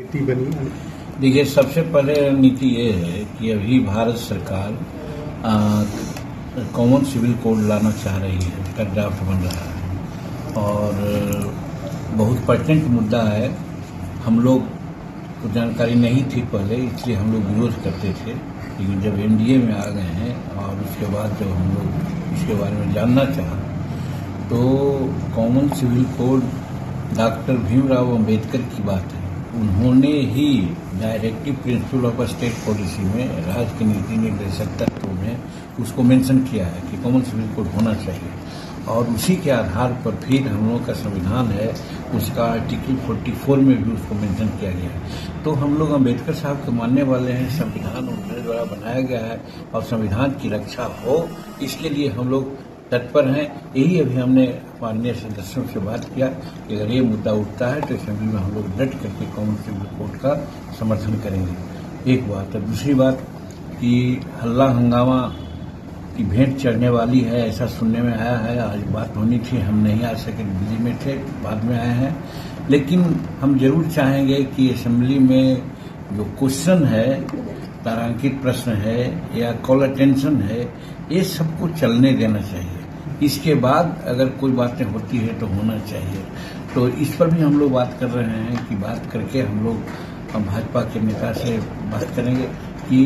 नीति बनी? देखिए, सबसे पहले नीति ये है कि अभी भारत सरकार कॉमन सिविल कोड लाना चाह रही है, उसका ड्राफ्ट बन रहा है और बहुत पर्टिनेंट मुद्दा है। हम लोग को जानकारी नहीं थी पहले, इसलिए हम लोग विरोध करते थे, लेकिन जब एनडीए में आ गए हैं और उसके बाद जब हम लोग इसके बारे में जानना चाहा तो common civil code doctor Bhimrao Ambedkar की बात है। उन्होंने ही directive principle of state policy में, राज्य की नीति निर्देशक तत्वों में उसको मेंशन किया है कि कॉमन सिविल कोड होना चाहिए और उसी के आधार पर फिर हम लोग का संविधान है, उसका आर्टिकल 44 में भी उसको मेंशन किया गया है। तो हम लोग अंबेडकर साहब के मानने वाले हैं, संविधान उनके द्वारा बनाया गया है और संविधान की रक्षा हो, इसके लिए हम लोग तत्पर हैं। यही अभी हमने माननीय सदस्यों से बात किया कि अगर ये मुद्दा उठता है तो असेंबली में हम लोग डट करके कॉमन सिविल कोड का समर्थन करेंगे। एक बात है। दूसरी बात कि हल्ला हंगामा की भेंट चढ़ने वाली है, ऐसा सुनने में आया है। आज बात होनी थी, हम नहीं आ सके, बिजी में थे, बाद में आए हैं। लेकिन हम जरूर चाहेंगे कि असेंबली में जो क्वेश्चन है, तारांकित प्रश्न है या कॉल अटेंशन है, ये सबको चलने देना चाहिए। इसके बाद अगर कोई बातें होती है तो होना चाहिए। तो इस पर भी हम लोग बात कर रहे हैं कि बात करके हम लोग भाजपा के नेता से बात करेंगे कि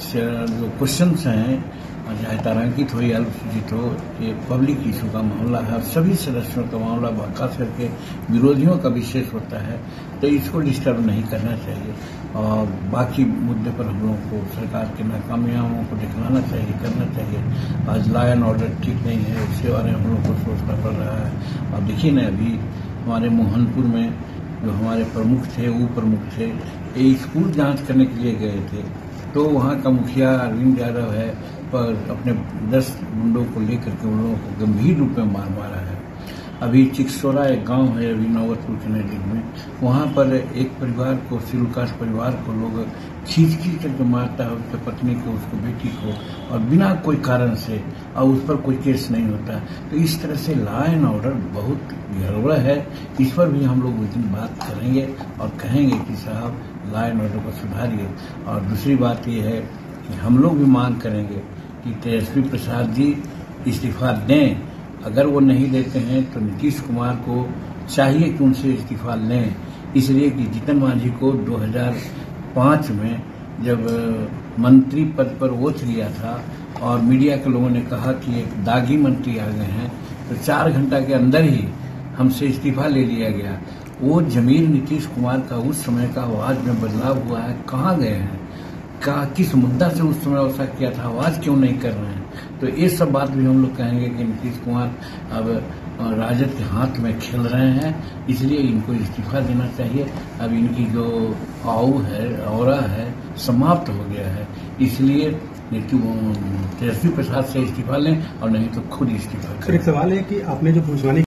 जो क्वेश्चंस हैं, चाहे तारांकित हो या अल्पसूचित हो, ये पब्लिक इशू का मामला है और सभी सदस्यों का मामला, खास करके विरोधियों का विशेष होता है, तो इसको डिस्टर्ब नहीं करना चाहिए और बाकी मुद्दे पर हम लोगों को सरकार के नाकामयाबियों को दिखलाना चाहिए, करना चाहिए। आज लॉ एंड ऑर्डर ठीक नहीं है, उसके बारे में हम लोग को सोचना पड़ रहा है। और देखिए ना, अभी हमारे मोहनपुर में जो हमारे प्रमुख थे, वो प्रमुख थे, ये स्कूल जांच करने के लिए गए थे, तो वहाँ का मुखिया अरविंद यादव है पर अपने 10 गुंडों को लेकर के उन लोगों को गंभीर रूप में मारा है। अभी चिकसोरा एक गांव है अभी नौबतपुर के नजदीक में, वहां पर एक परिवार को, शेड्यूल कास्ट परिवार को लोग खींच करके मारता है, उसकी पत्नी को, उसको बेटी को, और बिना कोई कारण से, और उस पर कोई केस नहीं होता। तो इस तरह से लॉ एंड ऑर्डर बहुत गड़बड़ है। इस पर भी हम लोग उस दिन बात करेंगे और कहेंगे कि साहब लॉ एंड ऑर्डर को सुधारिए। और दूसरी बात यह है कि हम लोग भी मांग करेंगे कि तेजस्वी प्रसाद जी इस्तीफा दें। अगर वो नहीं देते हैं तो नीतीश कुमार को चाहिए कि उनसे इस्तीफा लें, इसलिए कि जीतन मांझी को 2005 में जब मंत्री पद पर ओथ लिया था और मीडिया के लोगों ने कहा कि एक दागी मंत्री आ गए हैं, तो 4 घंटा के अंदर ही हमसे इस्तीफा ले लिया गया। वो जमीर नीतीश कुमार का उस समय का आवाज में बदलाव हुआ है, कहाँ गए हैं? किस मुद्दा से उस समय ऐसा किया था, आवाज क्यों नहीं कर रहे हैं? तो ये सब बात भी हम लोग कहेंगे कि नीतीश कुमार अब राजद के हाथ में खेल रहे हैं, इसलिए इनको इस्तीफा देना चाहिए। अब इनकी जो ऑरा है समाप्त हो गया है, इसलिए तेजस्वी प्रसाद से इस्तीफा लें और नहीं तो खुद इस्तीफा करें। एक सवाल है कि आपने जो पूछवाने